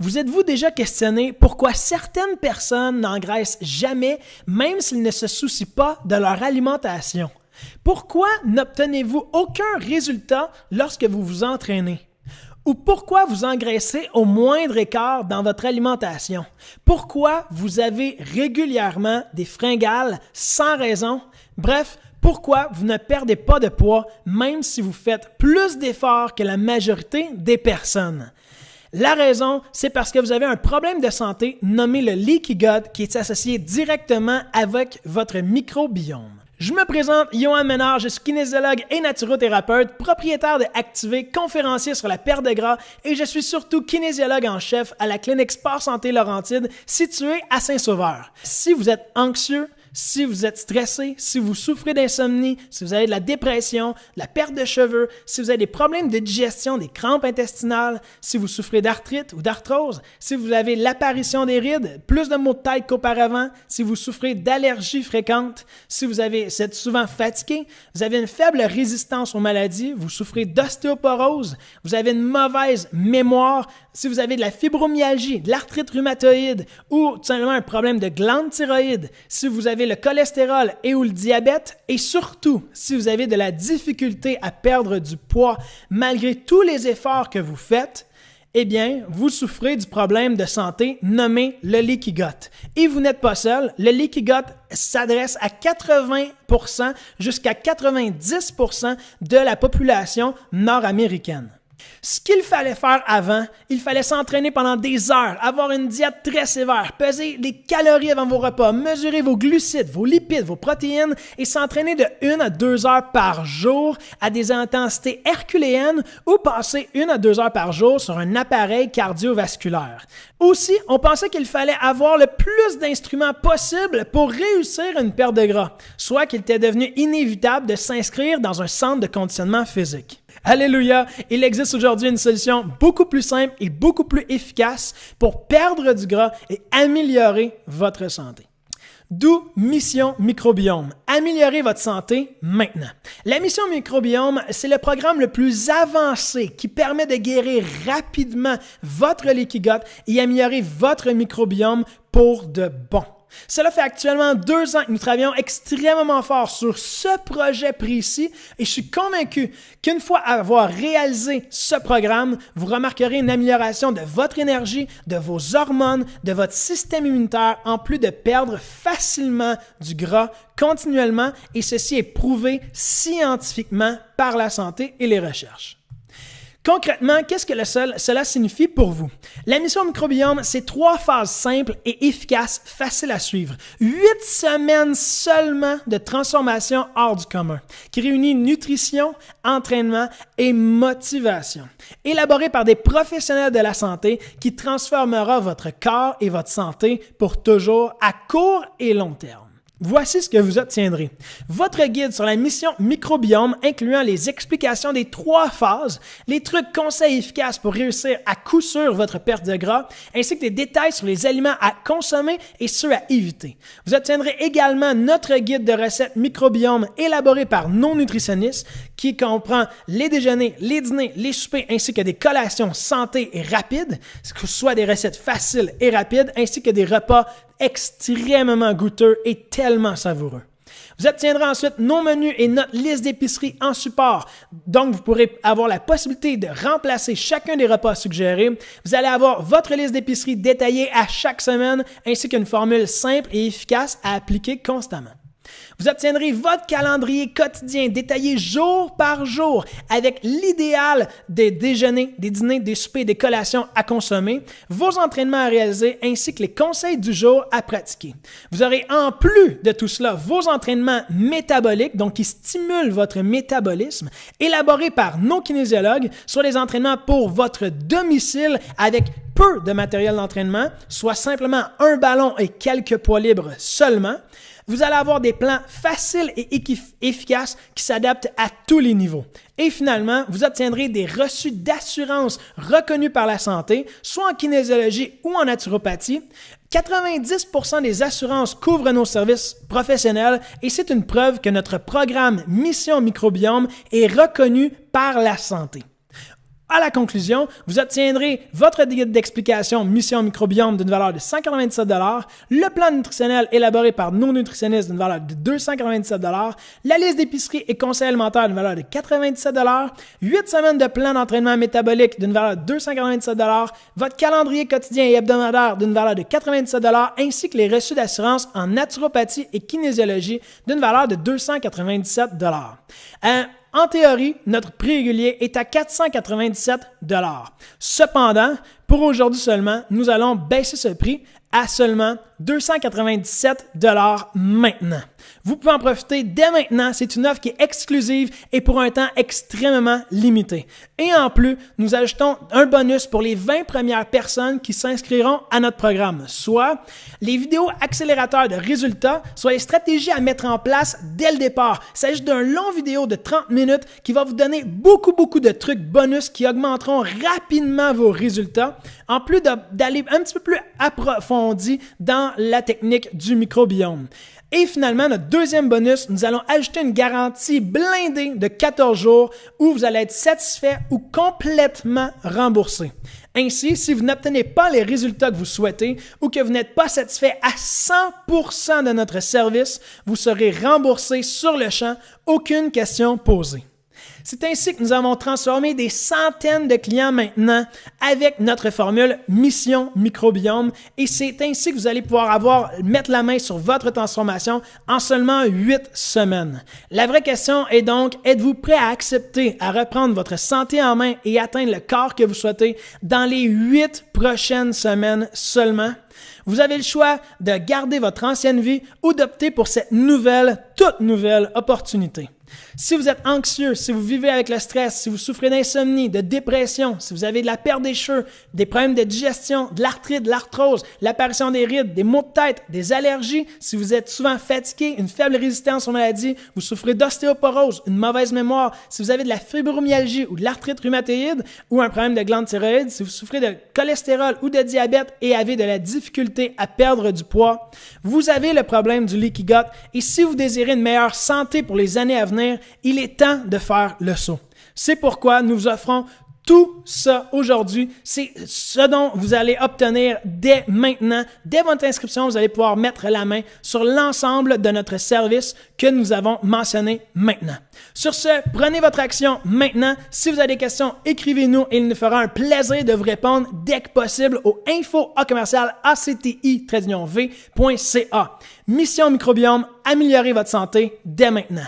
Vous êtes-vous déjà questionné pourquoi certaines personnes n'engraissent jamais, même s'ils ne se soucient pas de leur alimentation? Pourquoi n'obtenez-vous aucun résultat lorsque vous vous entraînez? Ou pourquoi vous engraissez au moindre écart dans votre alimentation? Pourquoi vous avez régulièrement des fringales sans raison? Bref, pourquoi vous ne perdez pas de poids même si vous faites plus d'efforts que la majorité des personnes? La raison, c'est parce que vous avez un problème de santé nommé le leaky gut qui est associé directement avec votre microbiome. Je me présente, Johan Ménard, je suis kinésiologue et naturothérapeute, propriétaire de Activé, conférencier sur la perte de gras et je suis surtout kinésiologue en chef à la clinique Sport Santé Laurentide située à Saint-Sauveur. Si vous êtes anxieux, si vous êtes stressé, si vous souffrez d'insomnie, si vous avez de la dépression, de la perte de cheveux, si vous avez des problèmes de digestion, des crampes intestinales, si vous souffrez d'arthrite ou d'arthrose, si vous avez l'apparition des rides, plus de maux de tête qu'auparavant, si vous souffrez d'allergies fréquentes, si vous êtes souvent fatigué, vous avez une faible résistance aux maladies, vous souffrez d'ostéoporose, vous avez une mauvaise mémoire, si vous avez de la fibromyalgie, de l'arthrite rhumatoïde ou tout simplement un problème de glande thyroïde, si vous avez le cholestérol et ou le diabète et surtout si vous avez de la difficulté à perdre du poids malgré tous les efforts que vous faites, eh bien, vous souffrez du problème de santé nommé le leaky gut. Et vous n'êtes pas seul, le leaky gut s'adresse à 80% jusqu'à 90% de la population nord-américaine. Ce qu'il fallait faire avant, il fallait s'entraîner pendant des heures, avoir une diète très sévère, peser les calories avant vos repas, mesurer vos glucides, vos lipides, vos protéines et s'entraîner de 1 à 2 heures par jour à des intensités herculéennes ou passer 1 à 2 heures par jour sur un appareil cardiovasculaire. Aussi, on pensait qu'il fallait avoir le plus d'instruments possible pour réussir une perte de gras, soit qu'il était devenu inévitable de s'inscrire dans un centre de conditionnement physique. Alléluia! Il existe aujourd'hui une solution beaucoup plus simple et beaucoup plus efficace pour perdre du gras et améliorer votre santé. D'où Mission Microbiome. Améliorer votre santé maintenant. La Mission Microbiome, c'est le programme le plus avancé qui permet de guérir rapidement votre leaky gut et améliorer votre microbiome pour de bon. Cela fait actuellement 2 ans que nous travaillons extrêmement fort sur ce projet précis et je suis convaincu qu'une fois avoir réalisé ce programme, vous remarquerez une amélioration de votre énergie, de vos hormones, de votre système immunitaire, en plus de perdre facilement du gras continuellement et ceci est prouvé scientifiquement par la santé et les recherches. Concrètement, qu'est-ce que cela signifie pour vous? La mission microbiome, c'est 3 phases simples et efficaces, faciles à suivre. 8 semaines seulement de transformation hors du commun, qui réunit nutrition, entraînement et motivation. Élaboré par des professionnels de la santé qui transformera votre corps et votre santé pour toujours à court et long terme. Voici ce que vous obtiendrez. Votre guide sur la mission microbiome incluant les explications des 3 phases, les trucs conseils efficaces pour réussir à coup sûr votre perte de gras, ainsi que des détails sur les aliments à consommer et ceux à éviter. Vous obtiendrez également notre guide de recettes microbiome élaboré par nos nutritionnistes qui comprend les déjeuners, les dîners, les soupers ainsi que des collations santé et rapides, que ce soit des recettes faciles et rapides ainsi que des repas extrêmement goûteux et tellement savoureux. Vous obtiendrez ensuite nos menus et notre liste d'épicerie en support. Donc, vous pourrez avoir la possibilité de remplacer chacun des repas suggérés. Vous allez avoir votre liste d'épicerie détaillée à chaque semaine ainsi qu'une formule simple et efficace à appliquer constamment. Vous obtiendrez votre calendrier quotidien détaillé jour par jour avec l'idéal des déjeuners, des dîners, des soupers, des collations à consommer, vos entraînements à réaliser ainsi que les conseils du jour à pratiquer. Vous aurez en plus de tout cela vos entraînements métaboliques, donc qui stimulent votre métabolisme, élaborés par nos kinésiologues, soit des entraînements pour votre domicile avec peu de matériel d'entraînement, soit simplement un ballon et quelques poids libres seulement. Vous allez avoir des plans faciles et efficaces qui s'adaptent à tous les niveaux. Et finalement, vous obtiendrez des reçus d'assurance reconnus par la santé, soit en kinésiologie ou en naturopathie. 90% des assurances couvrent nos services professionnels et c'est une preuve que notre programme Mission Microbiome est reconnu par la santé. À la conclusion, vous obtiendrez votre guide d'explication Mission Microbiome d'une valeur de 197 $, le plan nutritionnel élaboré par nos nutritionnistes d'une valeur de 297 $, la liste d'épicerie et conseils alimentaires d'une valeur de 97 $, 8 semaines de plan d'entraînement métabolique d'une valeur de 297 $, votre calendrier quotidien et hebdomadaire d'une valeur de 97 $, ainsi que les reçus d'assurance en naturopathie et kinésiologie d'une valeur de 297 $. En théorie, notre prix régulier est à 497 $. Cependant, pour aujourd'hui seulement, nous allons baisser ce prix à seulement 297 $ maintenant. Vous pouvez en profiter dès maintenant. C'est une offre qui est exclusive et pour un temps extrêmement limité. Et en plus, nous ajoutons un bonus pour les 20 premières personnes qui s'inscriront à notre programme, soit les vidéos accélérateurs de résultats, soit les stratégies à mettre en place dès le départ. Il s'agit d'un long vidéo de 30 minutes qui va vous donner beaucoup de trucs bonus qui augmenteront rapidement vos résultats, en plus d'aller un petit peu plus approfondi dans la technique du microbiome. Et finalement, notre deuxième bonus, nous allons ajouter une garantie blindée de 14 jours où vous allez être satisfait ou complètement remboursé. Ainsi, si vous n'obtenez pas les résultats que vous souhaitez ou que vous n'êtes pas satisfait à 100% de notre service, vous serez remboursé sur le champ, aucune question posée. C'est ainsi que nous avons transformé des centaines de clients maintenant avec notre formule Mission Microbiome et c'est ainsi que vous allez pouvoir mettre la main sur votre transformation en seulement 8 semaines. La vraie question est donc, êtes-vous prêt à accepter à reprendre votre santé en main et atteindre le corps que vous souhaitez dans les 8 prochaines semaines seulement? Vous avez le choix de garder votre ancienne vie ou d'opter pour cette toute nouvelle opportunité. Si vous êtes anxieux, si vous vivez avec le stress, si vous souffrez d'insomnie, de dépression, si vous avez de la perte des cheveux, des problèmes de digestion, de l'arthrite, de l'arthrose, l'apparition des rides, des maux de tête, des allergies, si vous êtes souvent fatigué, une faible résistance aux maladies, vous souffrez d'ostéoporose, une mauvaise mémoire, si vous avez de la fibromyalgie ou de l'arthrite rhumatoïde ou un problème de glande thyroïde, si vous souffrez de cholestérol ou de diabète et avez de la difficulté à perdre du poids, vous avez le problème du leaky gut et si vous désirez une meilleure santé pour les années à venir, il est temps de faire le saut. C'est pourquoi nous vous offrons tout ça aujourd'hui. C'est ce dont vous allez obtenir dès maintenant. Dès votre inscription, vous allez pouvoir mettre la main sur l'ensemble de notre service que nous avons mentionné maintenant. Sur ce, prenez votre action maintenant. Si vous avez des questions, écrivez-nous et il nous fera un plaisir de vous répondre dès que possible au info@acti-v.ca. Mission Microbiome, améliorez votre santé dès maintenant.